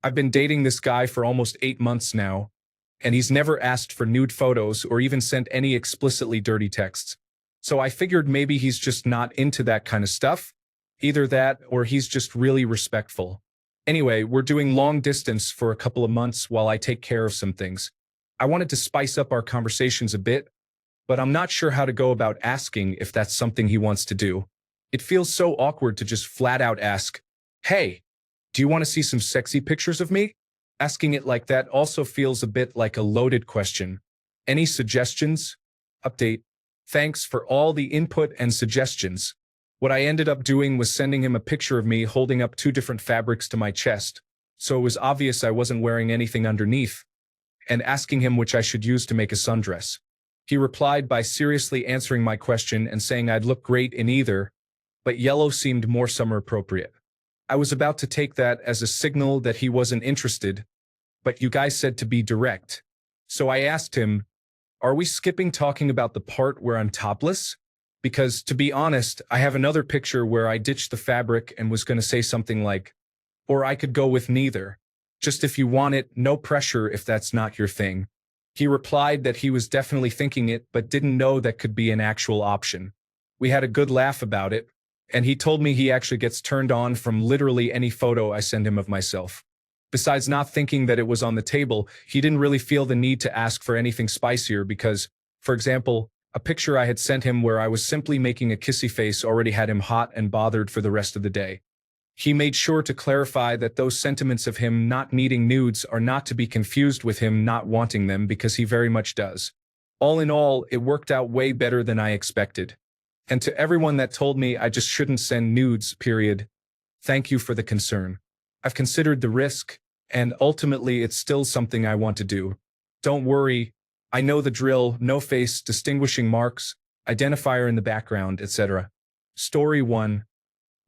I've been dating this guy for almost 8 months now, and he's never asked for nude photos or even sent any explicitly dirty texts. So I figured maybe he's just not into that kind of stuff. Either that or he's just really respectful. Anyway, we're doing long distance for a couple of months while I take care of some things. I wanted to spice up our conversations a bit, but I'm not sure how to go about asking if that's something he wants to do. It feels so awkward to just flat out ask, "Hey, do you want to see some sexy pictures of me?" Asking it like that also feels a bit like a loaded question. Any suggestions? Update. Thanks for all the input and suggestions. What I ended up doing was sending him a picture of me holding up two different fabrics to my chest, so it was obvious I wasn't wearing anything underneath, and asking him which I should use to make a sundress. He replied by seriously answering my question and saying I'd look great in either, but yellow seemed more summer appropriate. I was about to take that as a signal that he wasn't interested, but you guys said to be direct. So I asked him, "Are we skipping talking about the part where I'm topless? Because, to be honest, I have another picture where I ditched the fabric and was going to say something like, or I could go with neither. Just if you want it, no pressure if that's not your thing." He replied that he was definitely thinking it but didn't know that could be an actual option. We had a good laugh about it, and he told me he actually gets turned on from literally any photo I send him of myself. Besides not thinking that it was on the table, he didn't really feel the need to ask for anything spicier because, for example, a picture I had sent him where I was simply making a kissy face already had him hot and bothered for the rest of the day. He made sure to clarify that those sentiments of him not needing nudes are not to be confused with him not wanting them because he very much does. All in all, it worked out way better than I expected. And to everyone that told me I just shouldn't send nudes, period, thank you for the concern. I've considered the risk, and ultimately it's still something I want to do. Don't worry, I know the drill: no face, distinguishing marks, identifier in the background, etc. Story 1.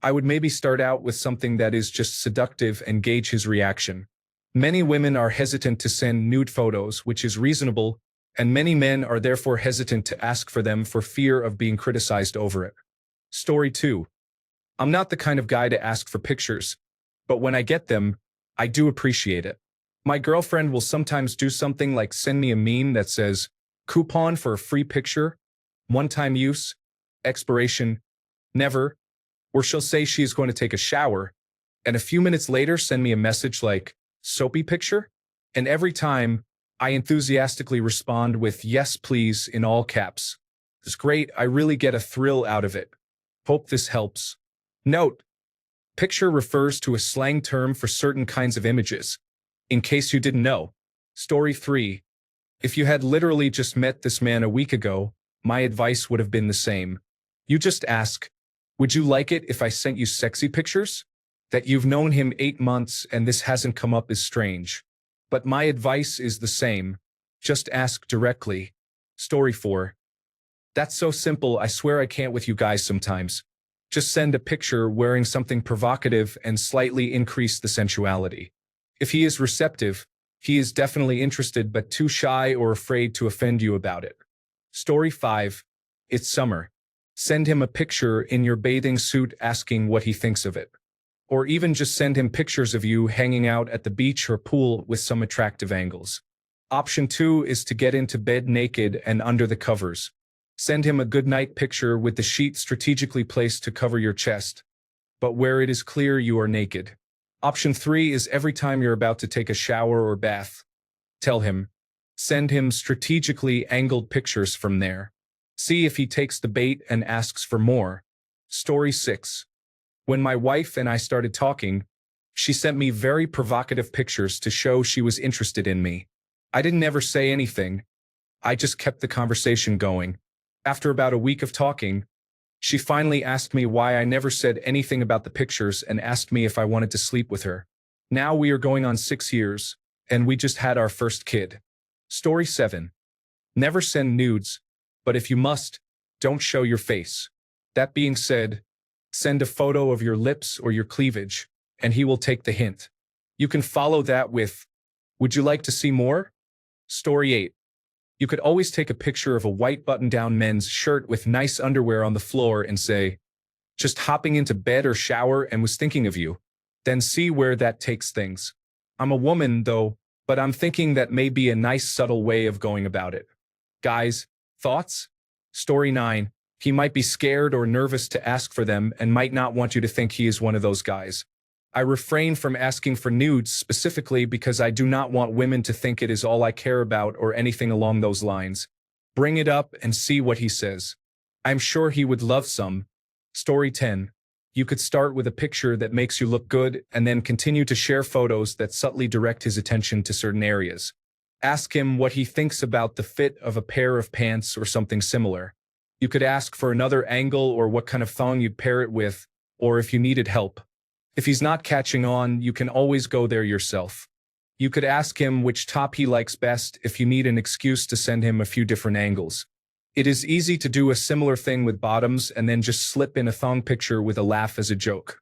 I would maybe start out with something that is just seductive and gauge his reaction. Many women are hesitant to send nude photos, which is reasonable, and many men are therefore hesitant to ask for them for fear of being criticized over it. Story 2. I'm not the kind of guy to ask for pictures, but when I get them, I do appreciate it. My girlfriend will sometimes do something like send me a meme that says, "Coupon for a free picture, one-time use, expiration, never," or she'll say she is going to take a shower, and a few minutes later send me a message like, "Soapy picture?" And every time, I enthusiastically respond with "yes please" in all caps. It's great, I really get a thrill out of it. Hope this helps. Note: picture refers to a slang term for certain kinds of images, in case you didn't know. Story 3. If you had literally just met this man a week ago, my advice would have been the same. You just ask, "Would you like it if I sent you sexy pictures?" That you've known him 8 months and this hasn't come up is strange. But my advice is the same. Just ask directly. Story 4. That's so simple, I swear I can't with you guys sometimes. Just send a picture wearing something provocative and slightly increase the sensuality. If he is receptive, he is definitely interested but too shy or afraid to offend you about it. Story 5. It's summer. Send him a picture in your bathing suit asking what he thinks of it. Or even just send him pictures of you hanging out at the beach or pool with some attractive angles. Option 2 is to get into bed naked and under the covers. Send him a good night picture with the sheet strategically placed to cover your chest, but where it is clear you are naked. Option 3 is every time you're about to take a shower or bath, tell him. Send him strategically angled pictures from there. See if he takes the bait and asks for more. Story 6. When my wife and I started talking, she sent me very provocative pictures to show she was interested in me. I didn't ever say anything. I just kept the conversation going. After about a week of talking, she finally asked me why I never said anything about the pictures and asked me if I wanted to sleep with her. Now we are going on 6 years, and we just had our first kid. Story 7. Never send nudes, but if you must, don't show your face. That being said, send a photo of your lips or your cleavage, and he will take the hint. You can follow that with, "Would you like to see more?" Story 8. You could always take a picture of a white button-down men's shirt with nice underwear on the floor and say, "Just hopping into bed or shower and was thinking of you." Then see where that takes things. I'm a woman, though, but I'm thinking that may be a nice subtle way of going about it. Guys, thoughts? Story 9. He might be scared or nervous to ask for them and might not want you to think he is one of those guys. I refrain from asking for nudes specifically because I do not want women to think it is all I care about or anything along those lines. Bring it up and see what he says. I'm sure he would love some. Story 10. You could start with a picture that makes you look good and then continue to share photos that subtly direct his attention to certain areas. Ask him what he thinks about the fit of a pair of pants or something similar. You could ask for another angle or what kind of thong you'd pair it with, or if you needed help. If he's not catching on, you can always go there yourself. You could ask him which top he likes best if you need an excuse to send him a few different angles. It is easy to do a similar thing with bottoms and then just slip in a thong picture with a laugh as a joke.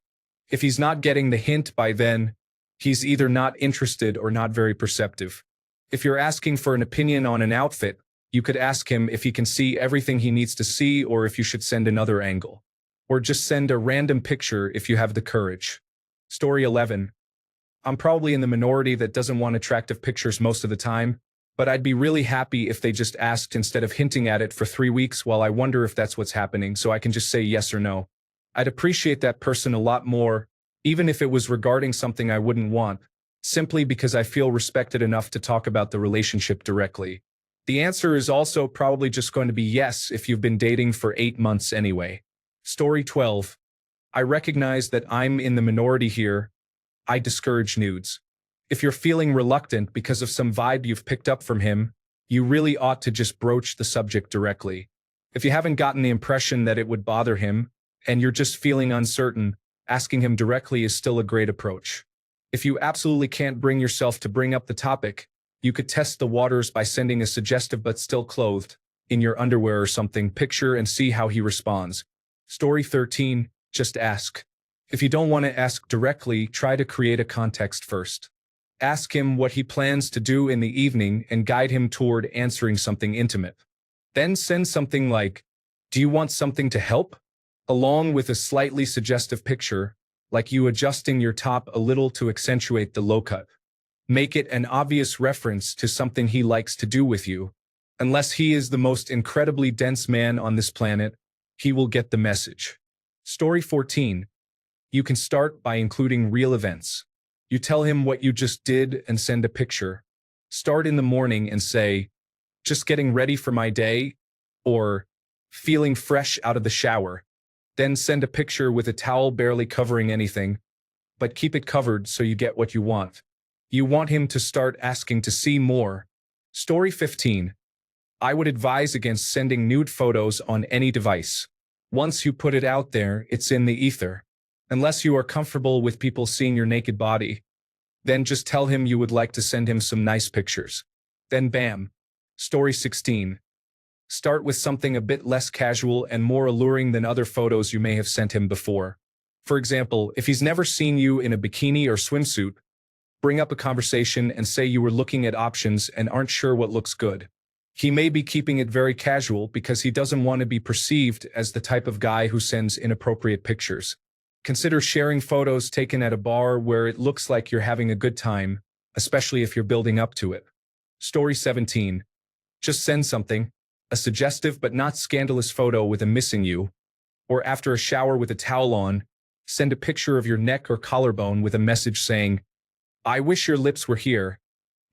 If he's not getting the hint by then, he's either not interested or not very perceptive. If you're asking for an opinion on an outfit, you could ask him if he can see everything he needs to see or if you should send another angle. Or just send a random picture if you have the courage. Story 11. I'm probably in the minority that doesn't want attractive pictures most of the time, but I'd be really happy if they just asked instead of hinting at it for 3 weeks while I wonder if that's what's happening so I can just say yes or no. I'd appreciate that person a lot more, even if it was regarding something I wouldn't want, simply because I feel respected enough to talk about the relationship directly. The answer is also probably just going to be yes if you've been dating for 8 months anyway. Story 12. I recognize that I'm in the minority here. I discourage nudes. If you're feeling reluctant because of some vibe you've picked up from him, you really ought to just broach the subject directly. If you haven't gotten the impression that it would bother him, and you're just feeling uncertain, asking him directly is still a great approach. If you absolutely can't bring yourself to bring up the topic, you could test the waters by sending a suggestive but still clothed, in your underwear or something, picture and see how he responds. Story 13. Just ask. If you don't want to ask directly, try to create a context first. Ask him what he plans to do in the evening and guide him toward answering something intimate. Then send something like, "Do you want something to help?" along with a slightly suggestive picture, like you adjusting your top a little to accentuate the low cut. Make it an obvious reference to something he likes to do with you. Unless he is the most incredibly dense man on this planet, he will get the message. Story 14. You can start by including real events. You tell him what you just did and send a picture. Start in the morning and say, "Just getting ready for my day," or "feeling fresh out of the shower." Then send a picture with a towel barely covering anything, but keep it covered so you get what you want. You want him to start asking to see more. Story 15. I would advise against sending nude photos on any device. Once you put it out there, it's in the ether. Unless you are comfortable with people seeing your naked body, then just tell him you would like to send him some nice pictures. Then bam. Story 16. Start with something a bit less casual and more alluring than other photos you may have sent him before. For example, if he's never seen you in a bikini or swimsuit, bring up a conversation and say you were looking at options and aren't sure what looks good. He may be keeping it very casual because he doesn't want to be perceived as the type of guy who sends inappropriate pictures. Consider sharing photos taken at a bar where it looks like you're having a good time, especially if you're building up to it. Story 17. Just send something, a suggestive but not scandalous photo with a missing you, or after a shower with a towel on, send a picture of your neck or collarbone with a message saying, "I wish your lips were here,"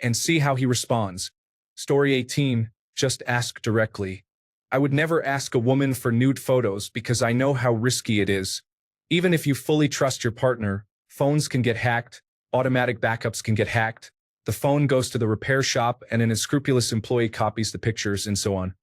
and see how he responds. Story 18. Just ask directly. I would never ask a woman for nude photos because I know how risky it is. Even if you fully trust your partner, phones can get hacked, automatic backups can get hacked, the phone goes to the repair shop and an unscrupulous employee copies the pictures and so on.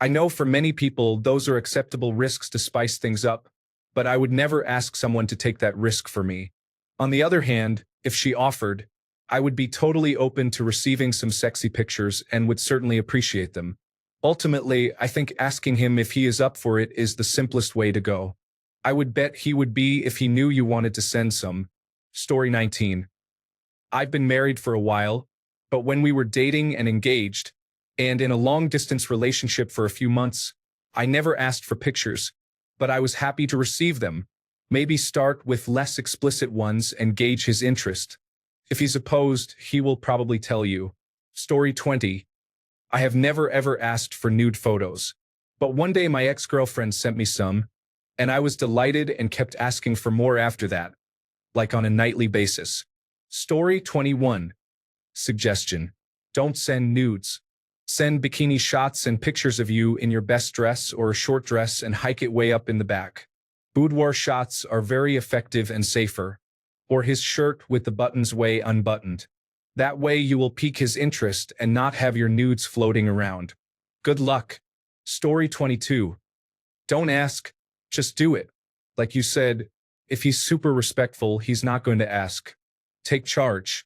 I know for many people those are acceptable risks to spice things up, but I would never ask someone to take that risk for me. On the other hand, if she offered, I would be totally open to receiving some sexy pictures and would certainly appreciate them. Ultimately, I think asking him if he is up for it is the simplest way to go. I would bet he would be if he knew you wanted to send some. Story 19. I've been married for a while, but when we were dating and engaged, and in a long-distance relationship for a few months, I never asked for pictures, but I was happy to receive them. Maybe start with less explicit ones and gauge his interest. If he's opposed, he will probably tell you. Story 20. I have never ever asked for nude photos. But one day my ex-girlfriend sent me some, and I was delighted and kept asking for more after that, like on a nightly basis. Story 21. Suggestion. Don't send nudes. Send bikini shots and pictures of you in your best dress or a short dress and hike it way up in the back. Boudoir shots are very effective and safer. Or his shirt with the buttons way unbuttoned. That way you will pique his interest and not have your nudes floating around. Good luck. Story 22. Don't ask, just do it. Like you said, if he's super respectful, he's not going to ask. Take charge.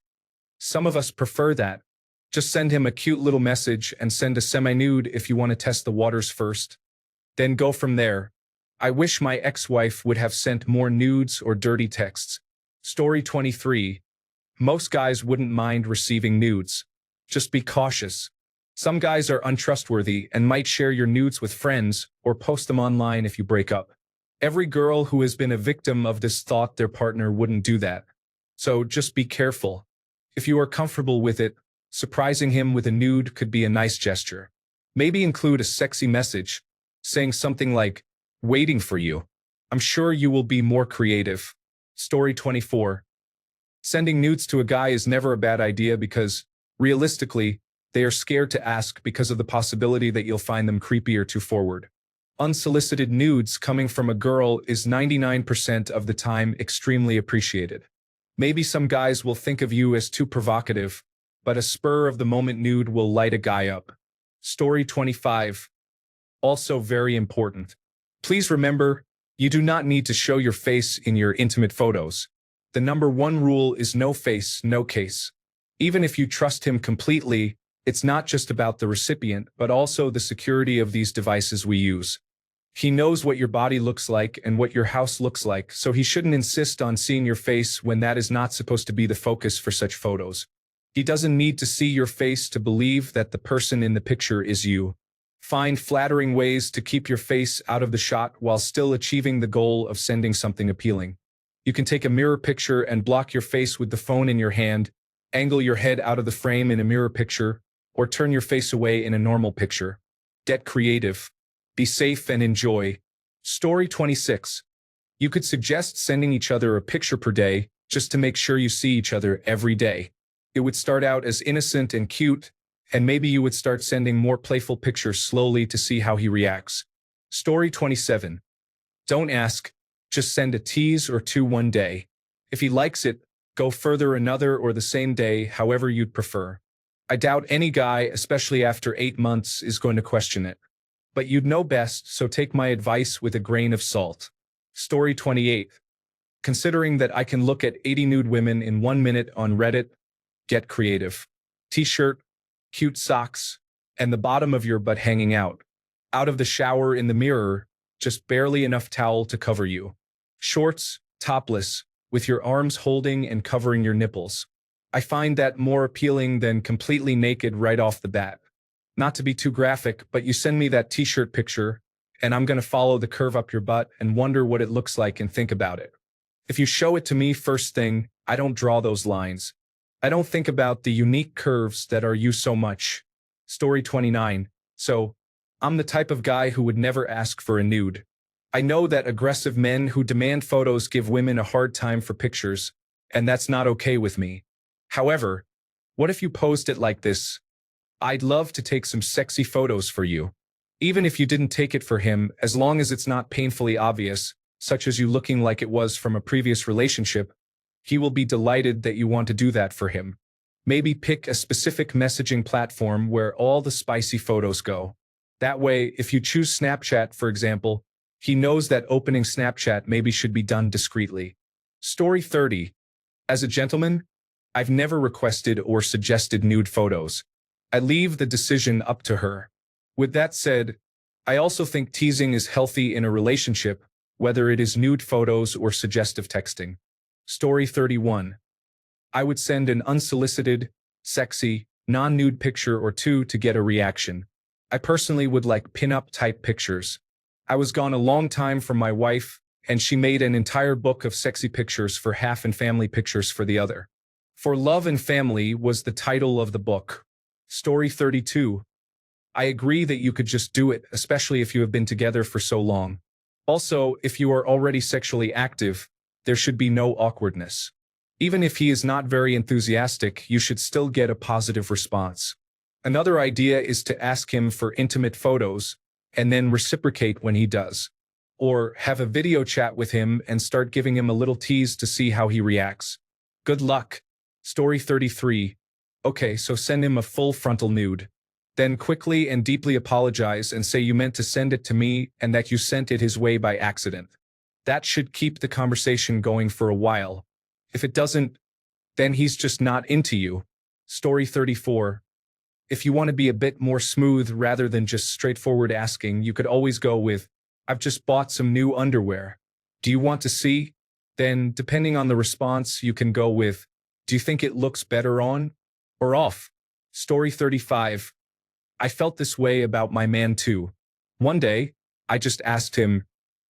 Some of us prefer that. Just send him a cute little message and send a semi-nude if you want to test the waters first. Then go from there. I wish my ex-wife would have sent more nudes or dirty texts. Story 23. Most guys wouldn't mind receiving nudes. Just be cautious. Some guys are untrustworthy and might share your nudes with friends or post them online if you break up. Every girl who has been a victim of this thought their partner wouldn't do that. So just be careful. If you are comfortable with it, surprising him with a nude could be a nice gesture. Maybe include a sexy message, saying something like, "Waiting for you." I'm sure you will be more creative. Story 24. Sending nudes to a guy is never a bad idea because, realistically, they are scared to ask because of the possibility that you'll find them creepy or too forward. Unsolicited nudes coming from a girl is 99% of the time extremely appreciated. Maybe some guys will think of you as too provocative, but a spur-of-the-moment nude will light a guy up. Story 25. Also very important. Please remember, you do not need to show your face in your intimate photos. The number one rule is no face, no case. Even if you trust him completely, it's not just about the recipient, but also the security of these devices we use. He knows what your body looks like and what your house looks like, so he shouldn't insist on seeing your face when that is not supposed to be the focus for such photos. He doesn't need to see your face to believe that the person in the picture is you. Find flattering ways to keep your face out of the shot while still achieving the goal of sending something appealing. You can take a mirror picture and block your face with the phone in your hand, angle your head out of the frame in a mirror picture, or turn your face away in a normal picture. Get creative. Be safe and enjoy. Story 26. You could suggest sending each other a picture per day just to make sure you see each other every day. It would start out as innocent and cute, and maybe you would start sending more playful pictures slowly to see how he reacts. Story 27. Don't ask, just send a tease or two one day. If he likes it, go further another or the same day, however you'd prefer. I doubt any guy, especially after 8 months, is going to question it. But you'd know best, so take my advice with a grain of salt. Story 28. Considering that I can look at 80 nude women in 1 minute on Reddit, get creative. T-shirt, cute socks, and the bottom of your butt hanging out. Out of the shower in the mirror, just barely enough towel to cover you. Shorts, topless, with your arms holding and covering your nipples. I find that more appealing than completely naked right off the bat. Not to be too graphic, but you send me that t-shirt picture, and I'm going to follow the curve up your butt and wonder what it looks like and think about it. If you show it to me first thing, I don't draw those lines. I don't think about the unique curves that are you so much. Story 29. So, I'm the type of guy who would never ask for a nude. I know that aggressive men who demand photos give women a hard time for pictures, and that's not okay with me. However, what if you posed it like this? I'd love to take some sexy photos for you. Even if you didn't take it for him, as long as it's not painfully obvious, such as you looking like it was from a previous relationship, he will be delighted that you want to do that for him. Maybe pick a specific messaging platform where all the spicy photos go. That way, if you choose Snapchat, for example, he knows that opening Snapchat maybe should be done discreetly. Story 30. As a gentleman, I've never requested or suggested nude photos. I leave the decision up to her. With that said, I also think teasing is healthy in a relationship, whether it is nude photos or suggestive texting. Story 31. I would send an unsolicited, sexy, non-nude picture or two to get a reaction. I personally would like pin-up type pictures. I was gone a long time from my wife, and she made an entire book of sexy pictures for half and family pictures for the other. For Love and Family was the title of the book. Story 32. I agree that you could just do it, especially if you have been together for so long. Also, if you are already sexually active, there should be no awkwardness. Even if he is not very enthusiastic, you should still get a positive response. Another idea is to ask him for intimate photos, and then reciprocate when he does. Or have a video chat with him and start giving him a little tease to see how he reacts. Good luck. Story 33. Okay, so send him a full frontal nude. Then quickly and deeply apologize and say you meant to send it to me and that you sent it his way by accident. That should keep the conversation going for a while. If it doesn't, then he's just not into you. Story 34. If you want to be a bit more smooth rather than just straightforward asking, you could always go with, I've just bought some new underwear. Do you want to see? Then, depending on the response, you can go with, do you think it looks better on or off? Story 35. I felt this way about my man too. One day, I just asked him,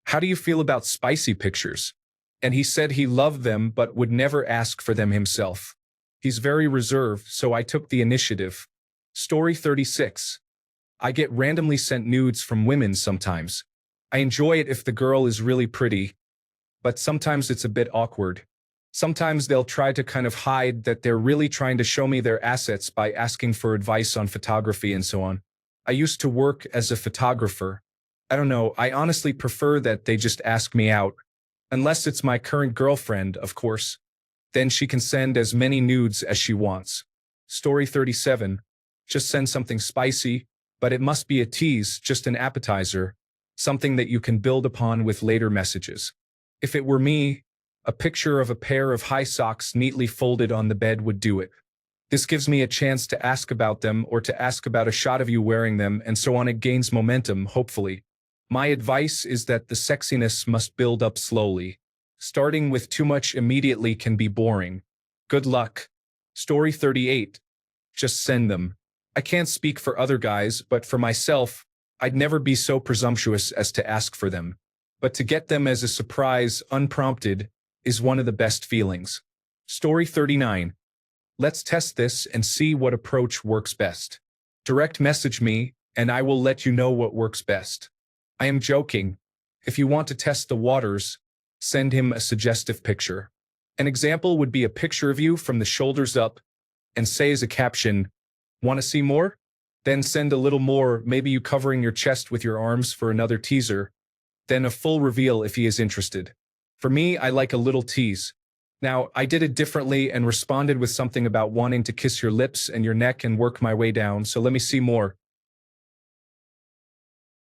how do you feel about spicy pictures? And he said he loved them but would never ask for them himself. He's very reserved, so I took the initiative. Story 36. I get randomly sent nudes from women sometimes. I enjoy it if the girl is really pretty, but sometimes it's a bit awkward. Sometimes they'll try to kind of hide that they're really trying to show me their assets by asking for advice on photography and so on. I used to work as a photographer. I don't know, I honestly prefer that they just ask me out. Unless it's my current girlfriend, of course. Then she can send as many nudes as she wants. Story 37. Just send something spicy, but it must be a tease, just an appetizer, something that you can build upon with later messages. If it were me, a picture of a pair of high socks neatly folded on the bed would do it. This gives me a chance to ask about them or to ask about a shot of you wearing them and so on. It gains momentum, hopefully. My advice is that the sexiness must build up slowly. Starting with too much immediately can be boring. Good luck. Story 38. Just send them. I can't speak for other guys, but for myself, I'd never be so presumptuous as to ask for them. But to get them as a surprise, unprompted, is one of the best feelings. Story 39. Let's test this and see what approach works best. Direct message me, and I will let you know what works best. I am joking. If you want to test the waters, send him a suggestive picture. An example would be a picture of you from the shoulders up, and say as a caption, want to see more? Then send a little more, maybe you covering your chest with your arms for another teaser. Then a full reveal if he is interested. For me, I like a little tease. Now, I did it differently and responded with something about wanting to kiss your lips and your neck and work my way down, so let me see more.